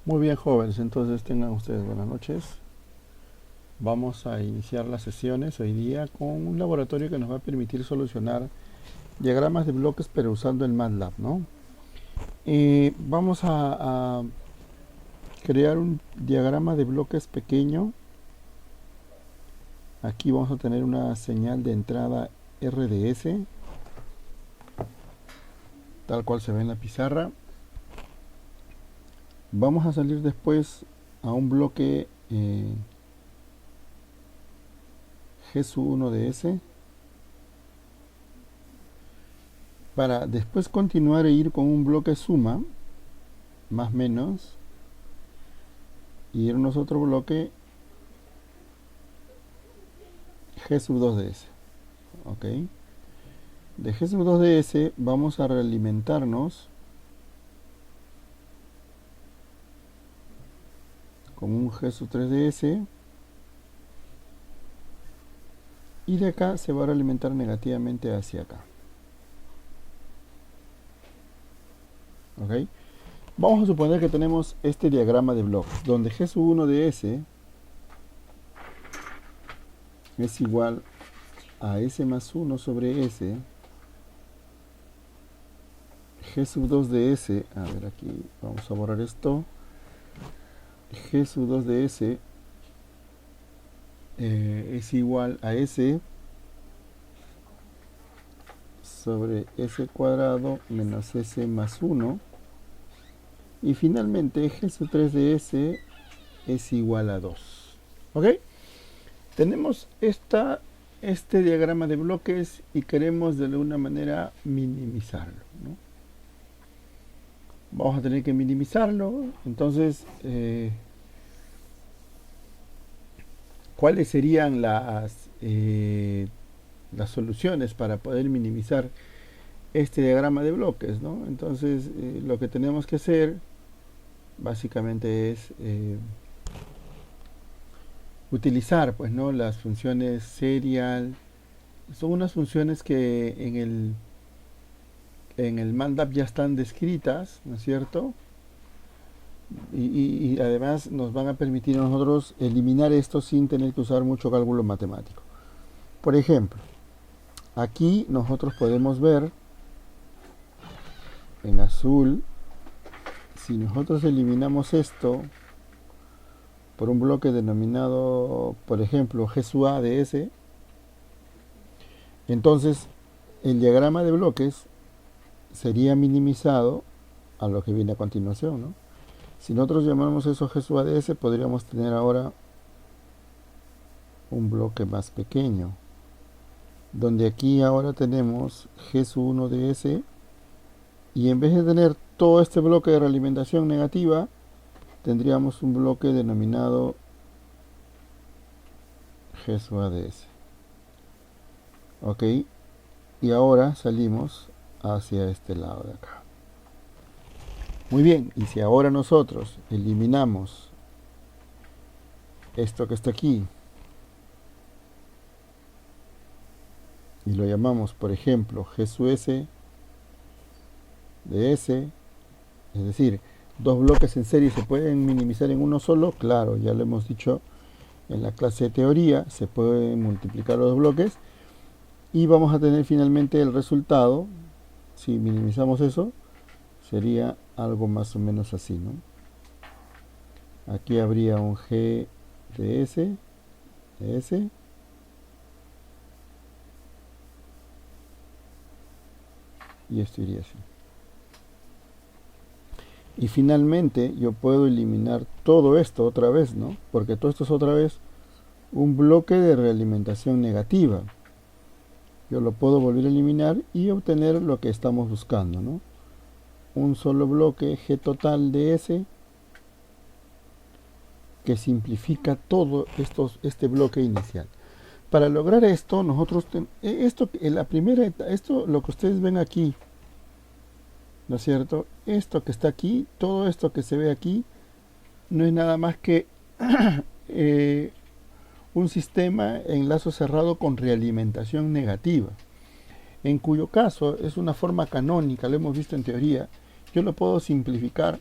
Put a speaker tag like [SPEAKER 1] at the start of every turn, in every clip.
[SPEAKER 1] Muy bien, jóvenes, entonces tengan ustedes buenas noches. Vamos a iniciar las sesiones hoy día con un laboratorio que nos va a permitir solucionar diagramas de bloques, pero usando el MATLAB, ¿no? Vamos a crear un diagrama de bloques pequeño. Aquí vamos a tener una señal de entrada RDS, tal cual se ve en la pizarra. Vamos a salir después a un bloque G1DS para después continuar e ir con un bloque suma, más menos, y irnos a otro bloque G2DS. ¿Ok? De G2DS vamos a realimentarnos con un G3DS y de acá se va a realimentar negativamente hacia acá. ¿Ok? Vamos a suponer que tenemos este diagrama de bloques donde G1DS es igual a S más 1 sobre S, G2DS, a ver aquí, vamos a borrar esto, G2DS es igual a S sobre S cuadrado menos S más 1, y finalmente G3DS es igual a 2. ¿Ok? Tenemos este diagrama de bloques y queremos de alguna manera minimizarlo, ¿no? Vamos a tener que minimizarlo. Entonces, ¿cuáles serían las soluciones para poder minimizar este diagrama de bloques, ¿no? Entonces, lo que tenemos que hacer básicamente es utilizar, pues, ¿no?, las funciones serial. Son unas funciones que en el MATLAB ya están descritas, ¿no es cierto? Y además nos van a permitir a nosotros eliminar esto sin tener que usar mucho cálculo matemático. Por ejemplo, aquí nosotros podemos ver en azul, si nosotros eliminamos esto por un bloque denominado, por ejemplo, G sub A de S, entonces el diagrama de bloques sería minimizado a lo que viene a continuación, ¿no? Si nosotros llamamos eso G sub A de S, podríamos tener ahora un bloque más pequeño, donde aquí ahora tenemos G sub 1 de S, y en vez de tener todo este bloque de realimentación negativa, tendríamos un bloque denominado G sub A de S. Ok, y ahora salimos hacia este lado de acá. Muy bien, y si ahora nosotros eliminamos esto que está aquí y lo llamamos, por ejemplo, G sub S de S, es decir, dos bloques en serie se pueden minimizar en uno solo, claro, ya lo hemos dicho en la clase de teoría, se pueden multiplicar los bloques y vamos a tener finalmente el resultado. Si minimizamos eso, sería algo más o menos así, ¿no? Aquí habría un G de S, y esto iría así. Y finalmente yo puedo eliminar todo esto otra vez, ¿no? Porque todo esto es otra vez un bloque de realimentación negativa. Yo lo puedo volver a eliminar y obtener lo que estamos buscando, ¿no? Un solo bloque G total de S que simplifica todo este bloque inicial. Para lograr esto, nosotros esto en la primera etapa, esto lo que ustedes ven aquí, ¿no es cierto? Esto que está aquí, todo esto que se ve aquí, no es nada más que un sistema en lazo cerrado con realimentación negativa, en cuyo caso es una forma canónica, lo hemos visto en teoría. Yo lo puedo simplificar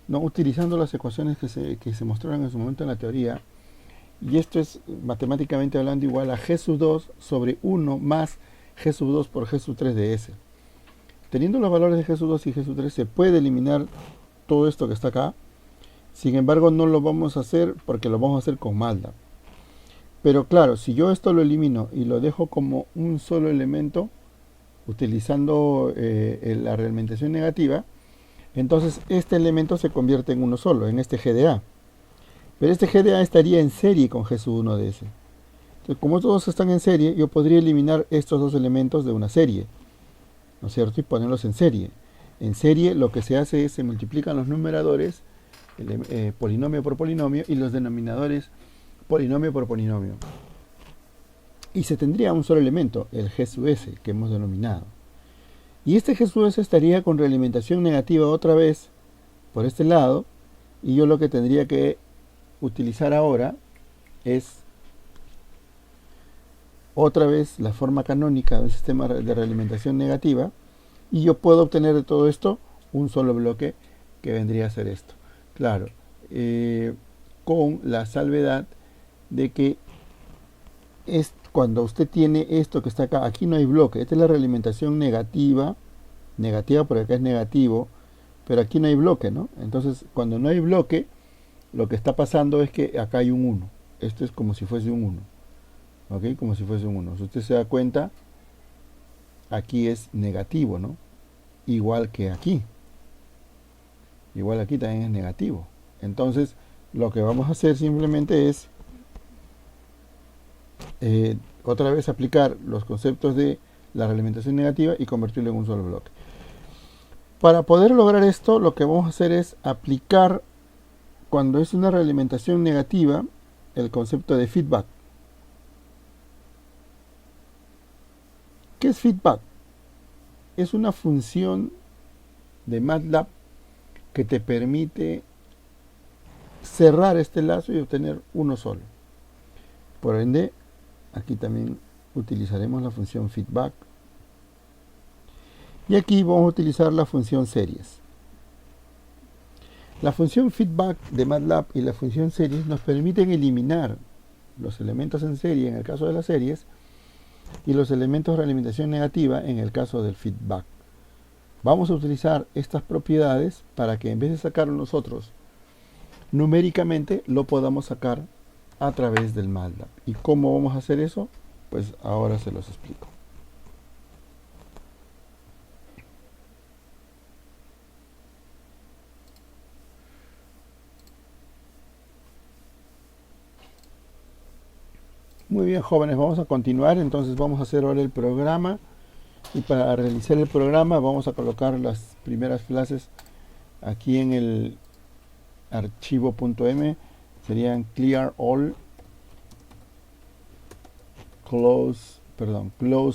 [SPEAKER 1] no utilizando las ecuaciones que se mostraron en su momento en la teoría, y esto es matemáticamente hablando igual a G sub 2 sobre 1 más G sub 2 por G sub 3 de S. Teniendo los valores de G sub 2 y G sub 3 se puede eliminar todo esto que está acá. Sin embargo, no lo vamos a hacer porque lo vamos a hacer con MATLAB. Pero claro, si yo esto lo elimino y lo dejo como un solo elemento, utilizando la realimentación negativa, entonces este elemento se convierte en uno solo, en este GDA. Pero este GDA estaría en serie con G sub 1 de S. Entonces, como todos están en serie, yo podría eliminar estos dos elementos de una serie, ¿no es cierto? Y ponerlos en serie. En serie lo que se hace es se multiplican los numeradores, polinomio por polinomio, y los denominadores polinomio por polinomio. Y se tendría un solo elemento, el G sub S, que hemos denominado. Y este G sub S estaría con realimentación negativa otra vez por este lado, y yo lo que tendría que utilizar ahora es otra vez la forma canónica del sistema de realimentación negativa, y yo puedo obtener de todo esto un solo bloque que vendría a ser esto. Claro, con la salvedad de que es cuando usted tiene esto que está acá, aquí no hay bloque, esta es la realimentación negativa porque acá es negativo, pero aquí no hay bloque, ¿no? Entonces, cuando no hay bloque, lo que está pasando es que acá hay un 1. Esto es como si fuese un 1. ¿Ok? Como si fuese un 1. Si usted se da cuenta, aquí es negativo, ¿no? Igual que aquí. Igual aquí también es negativo. Entonces, lo que vamos a hacer simplemente es otra vez aplicar los conceptos de la realimentación negativa y convertirlo en un solo bloque. Para poder lograr esto, lo que vamos a hacer es aplicar, cuando es una realimentación negativa, el concepto de feedback. ¿Qué es feedback? Es una función de MATLAB que te permite cerrar este lazo y obtener uno solo. Por ende, aquí también utilizaremos la función feedback. Y aquí vamos a utilizar la función series. La función feedback de MATLAB y la función series nos permiten eliminar los elementos en serie en el caso de las series y los elementos de realimentación negativa en el caso del feedback. Vamos a utilizar estas propiedades para que en vez de sacarlo nosotros numéricamente, lo podamos sacar a través del MATLAB. ¿Y cómo vamos a hacer eso? Pues ahora se los explico. Muy bien, jóvenes, vamos a continuar. Entonces vamos a hacer ahora el programa. Y para realizar el programa vamos a colocar las primeras clases aquí en el archivo .m. Serían clear all, close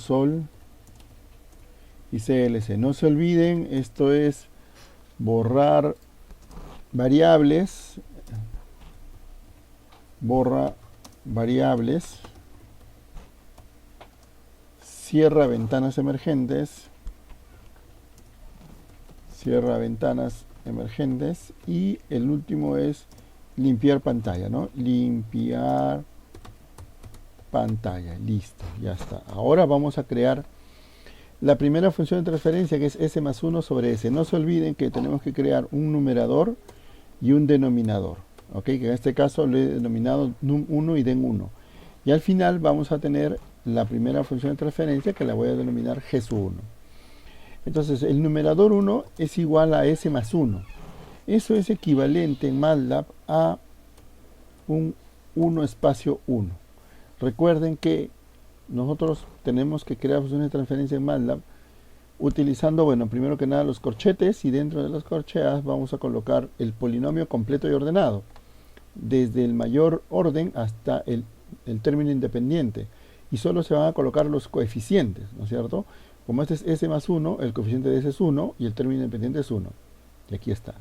[SPEAKER 1] all y clc. No se olviden, esto es borrar variables, borra variables, cierra ventanas emergentes, cierra ventanas emergentes, y el último es limpiar pantalla, ¿no? Limpiar pantalla, listo, ya está. Ahora vamos a crear la primera función de transferencia, que es s más 1 sobre s. No se olviden que tenemos que crear un numerador y un denominador, ¿ok? Que en este caso lo he denominado num1 y den1. Y al final vamos a tener la primera función de transferencia, que la voy a denominar g sub 1. Entonces el numerador 1 es igual a s más 1. Eso es equivalente en MATLAB a un 1 espacio 1. Recuerden que nosotros tenemos que crear funciones de transferencia en MATLAB utilizando, bueno, primero que nada los corchetes, y dentro de las corcheas vamos a colocar el polinomio completo y ordenado, desde el mayor orden hasta el término independiente, y solo se van a colocar los coeficientes, ¿no es cierto? Como este es s más 1, el coeficiente de s es 1 y el término independiente es 1. Y aquí está.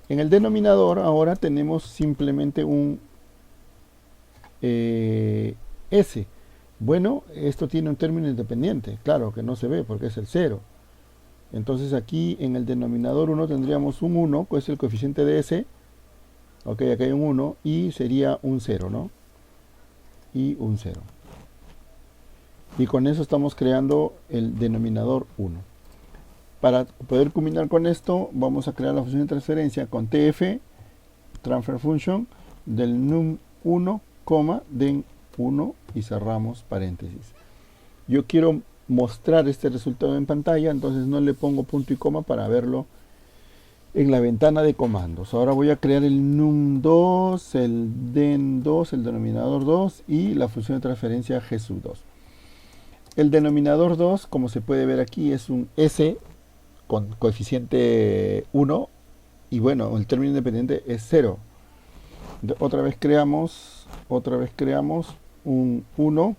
[SPEAKER 1] En el denominador ahora tenemos simplemente un s. Bueno, esto tiene un término independiente, claro que no se ve porque es el 0. Entonces aquí en el denominador 1 tendríamos un 1, que es el coeficiente de S. Ok, acá hay un 1 y sería un 0, ¿no? Y un 0. Y con eso estamos creando el denominador 1. Para poder combinar con esto, vamos a crear la función de transferencia con TF, transfer function, del num1, den 1 y cerramos paréntesis. Yo quiero mostrar este resultado en pantalla, entonces no le pongo punto y coma para verlo en la ventana de comandos. Ahora voy a crear el num2, el den2, el denominador 2 y la función de transferencia g2. El denominador 2, como se puede ver aquí, es un S con coeficiente 1 y bueno, el término independiente es 0. Otra vez creamos un 1,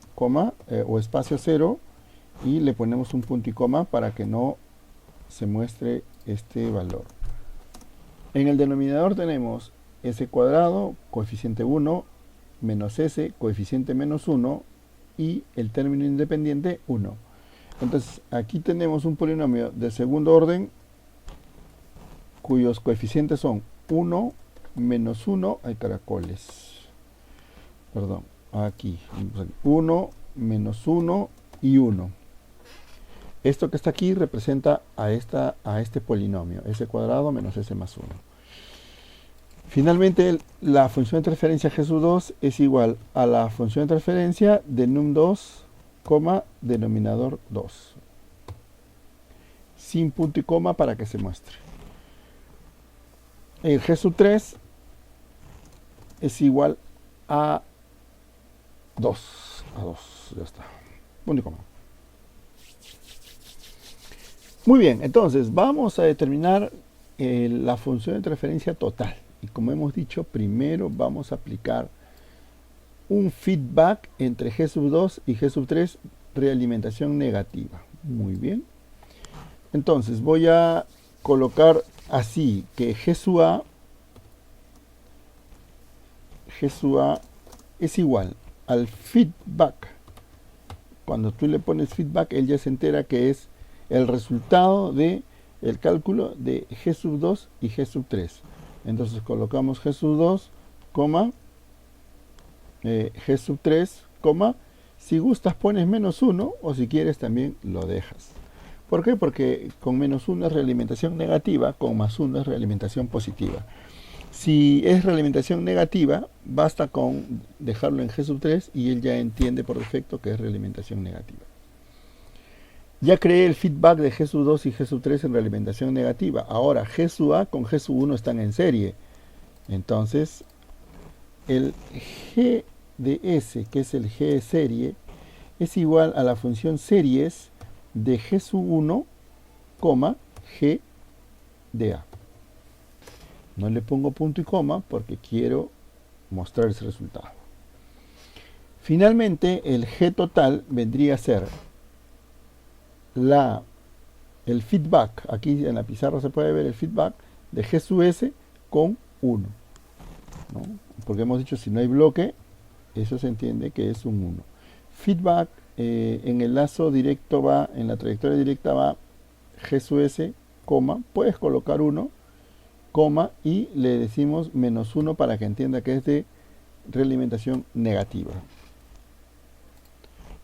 [SPEAKER 1] o espacio 0 y le ponemos un punto y coma para que no se muestre este valor. En el denominador tenemos S cuadrado, coeficiente 1, menos S, coeficiente menos 1 y el término independiente 1. Entonces aquí tenemos un polinomio de segundo orden cuyos coeficientes son 1, menos 1, hay caracoles, perdón, aquí, 1, menos 1 y 1. Esto que está aquí representa a este polinomio, S cuadrado menos S más 1. Finalmente, la función de transferencia g2 es igual a la función de transferencia de num2, denominador 2. Sin punto y coma para que se muestre. El g3 es igual a 2. Ya está. Punto y coma. Muy bien, entonces vamos a determinar la función de transferencia total. Y como hemos dicho, primero vamos a aplicar un feedback entre g2 y g3, realimentación negativa. Muy bien. Entonces voy a colocar así que g es igual al feedback. Cuando tú le pones feedback, él ya se entera que es el resultado de el cálculo de g2 y g3. Entonces colocamos g2, g3, si gustas pones menos 1 o si quieres también lo dejas. ¿Por qué? Porque con menos 1 es realimentación negativa, con más 1 es realimentación positiva. Si es realimentación negativa, basta con dejarlo en g3 y él ya entiende por defecto que es realimentación negativa. Ya creé el feedback de g2 y g3 en realimentación negativa. Ahora g con g1 están en serie. Entonces, el g de s, que es el g de serie, es igual a la función series de g1, g de a. No le pongo punto y coma porque quiero mostrar ese resultado. Finalmente, el g total vendría a ser el feedback, aquí en la pizarra se puede ver el feedback de g sub s con 1, ¿no? Porque hemos dicho si no hay bloque, eso se entiende que es un 1. Feedback en el lazo directo va, en la trayectoria directa va g sub s, puedes colocar 1, y le decimos menos 1 para que entienda que es de realimentación negativa.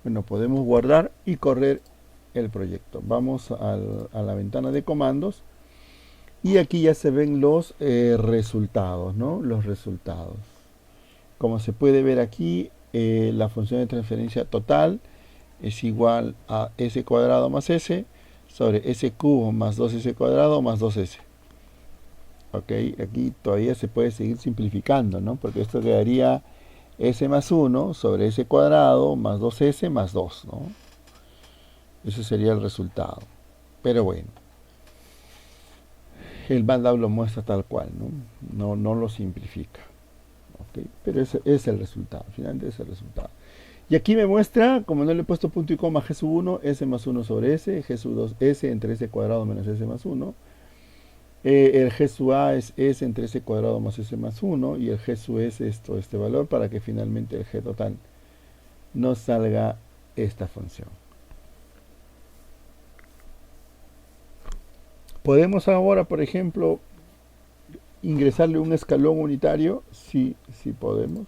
[SPEAKER 1] Bueno, podemos guardar y correr el proyecto. Vamos a la ventana de comandos y aquí ya se ven los resultados, ¿no? Los resultados. Como se puede ver aquí, la función de transferencia total es igual a s cuadrado más s sobre s cubo más 2s cuadrado más 2s. Ok, aquí todavía se puede seguir simplificando, ¿no? Porque esto quedaría s más 1 sobre s cuadrado más 2s más 2, ¿no? Ese sería el resultado. Pero bueno, el MATLAB lo muestra tal cual, ¿no? No lo simplifica. ¿Okay? Pero ese es el resultado, finalmente es el resultado. Y aquí me muestra, como no le he puesto punto y coma, g sub 1, s más 1 sobre s, g sub 2, s entre s cuadrado menos s más 1. El g sub a es s entre s cuadrado más s más 1, y el g sub s es todo este valor para que finalmente el g total nos salga esta función. Podemos ahora, por ejemplo, ingresarle un escalón unitario. Sí, sí podemos.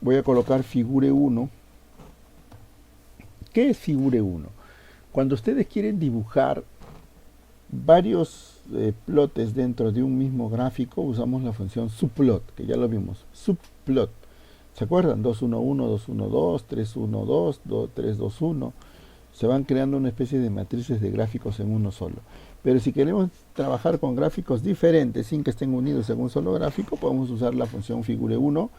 [SPEAKER 1] Voy a colocar figure 1. ¿Qué es figure 1? Cuando ustedes quieren dibujar varios plotes dentro de un mismo gráfico, usamos la función subplot, que ya lo vimos. Subplot. ¿Se acuerdan? 211, 212, 312, 321. Se van creando una especie de matrices de gráficos en uno solo. Pero si queremos trabajar con gráficos diferentes sin que estén unidos en un solo gráfico, podemos usar la función figure 1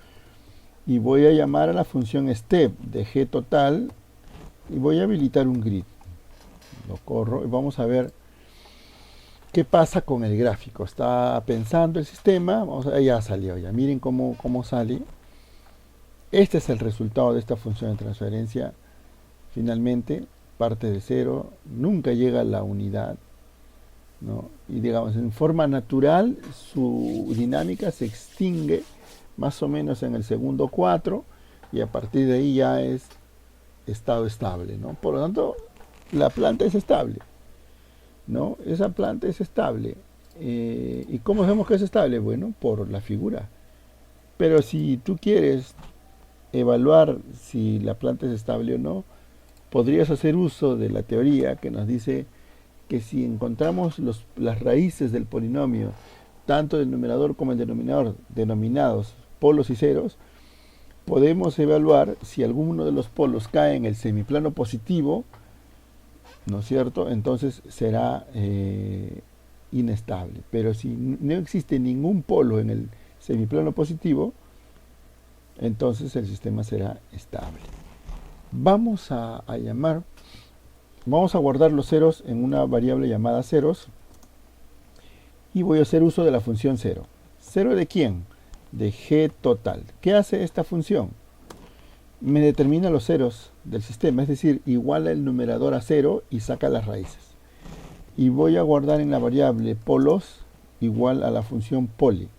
[SPEAKER 1] y voy a llamar a la función step de g total y voy a habilitar un grid. Lo corro y vamos a ver qué pasa con el gráfico. Está pensando el sistema. Vamos a ver, ya salió. Ya miren cómo sale. Este es el resultado de esta función de transferencia. Finalmente, parte de cero, nunca llega a la unidad, ¿no? Y digamos, en forma natural, su dinámica se extingue más o menos en el segundo 4 y a partir de ahí ya es estado estable, ¿no? Por lo tanto, la planta es estable, ¿no? Esa planta es estable. ¿Y cómo sabemos que es estable? Bueno, por la figura. Pero si tú quieres evaluar si la planta es estable o no, podrías hacer uso de la teoría que nos dice que si encontramos las raíces del polinomio, tanto del numerador como el denominador, denominados polos y ceros, podemos evaluar si alguno de los polos cae en el semiplano positivo, ¿no es cierto? Entonces será inestable. Pero si no existe ningún polo en el semiplano positivo, entonces el sistema será estable. Vamos a guardar los ceros en una variable llamada ceros y voy a hacer uso de la función cero. ¿Cero de quién? De g total. ¿Qué hace esta función? Me determina los ceros del sistema, es decir, iguala el numerador a cero y saca las raíces. Y voy a guardar en la variable polos igual a la función pole.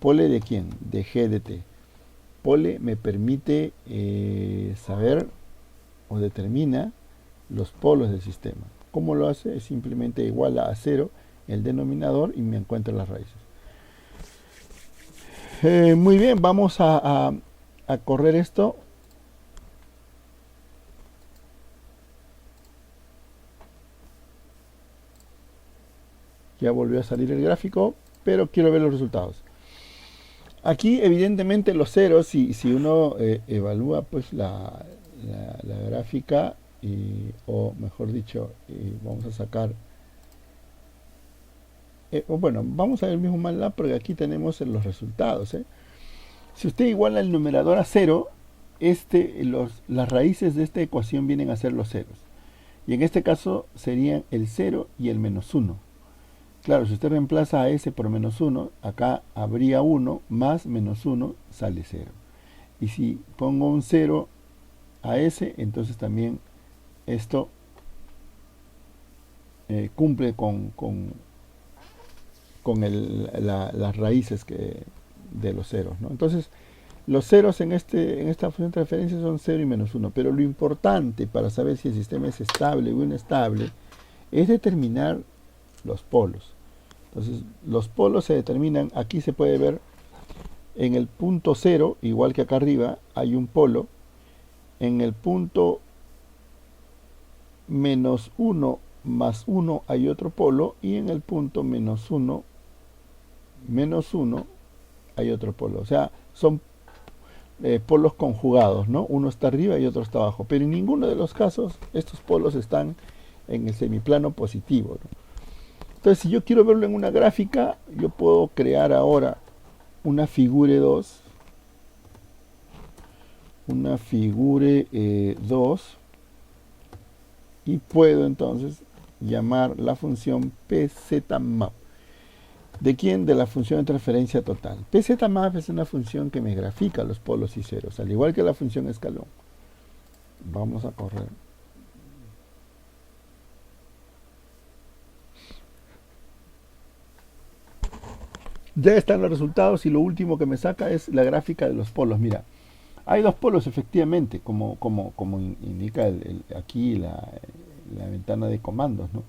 [SPEAKER 1] ¿Pole de quién? De g de t. Pole me permite saber o determina los polos del sistema. ¿Cómo lo hace? Es simplemente igual a cero el denominador y me encuentra las raíces. Muy bien, vamos a correr esto. Ya volvió a salir el gráfico, pero quiero ver los resultados. Aquí evidentemente los ceros, si uno evalúa pues la gráfica, o mejor dicho, vamos a sacar, bueno, vamos a ver el mismo MATLAB porque aquí tenemos los resultados. Si usted iguala el numerador a cero, las raíces de esta ecuación vienen a ser los ceros. Y en este caso serían el 0 y el menos 1. Claro, si usted reemplaza a s por menos 1, acá habría 1 más menos 1 sale 0. Y si pongo un 0 a s, entonces también esto cumple con las raíces de los ceros, ¿no? Entonces, los ceros en esta función de referencia son 0 y menos 1. Pero lo importante para saber si el sistema es estable o inestable es determinar los polos. Entonces, los polos se determinan, aquí se puede ver, en el punto 0, igual que acá arriba, hay un polo. En el punto menos 1 más 1 hay otro polo. Y en el punto menos 1 hay otro polo. O sea, son polos conjugados, ¿no? Uno está arriba y otro está abajo. Pero en ninguno de los casos estos polos están en el semiplano positivo, ¿no? Entonces, si yo quiero verlo en una gráfica, yo puedo crear ahora una figure 2. Una figure 2. Y puedo entonces llamar la función pzmap. ¿De quién? De la función de transferencia total. Pzmap es una función que me grafica los polos y ceros, al igual que la función escalón. Vamos a correr. Ya están los resultados y lo último que me saca es la gráfica de los polos. Mira, hay dos polos efectivamente, como indica aquí la ventana de comandos, ¿no?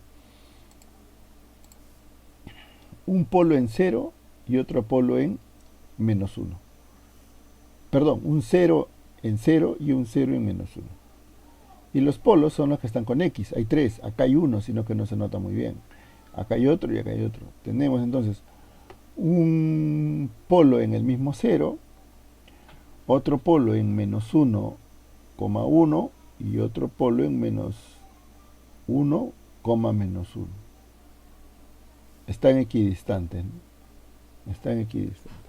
[SPEAKER 1] un polo en 0 y otro polo en -1. Perdón, un 0 en 0 y un 0 en -1. Y los polos son los que están con X. Hay 3, acá hay uno, sino que no se nota muy bien. Acá hay otro y acá hay otro. Tenemos entonces un polo en el mismo 0, otro polo en -1,1 y otro polo en -1, -1. Están equidistantes, ¿no? Están equidistantes.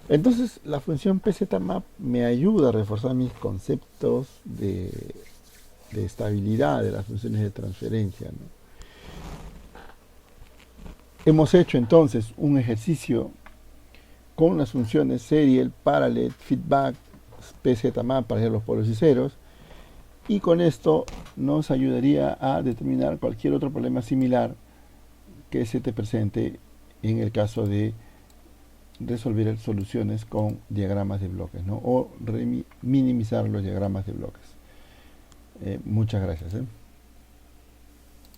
[SPEAKER 1] Entonces la función pzmap me ayuda a reforzar mis conceptos de estabilidad de las funciones de transferencia, ¿no? Hemos hecho entonces un ejercicio con las funciones serial, parallel, feedback, pzmap para hallar los polos y ceros, y con esto nos ayudaría a determinar cualquier otro problema similar que se te presente en el caso de resolver soluciones con diagramas de bloques, ¿no? O minimizar los diagramas de bloques. Muchas gracias.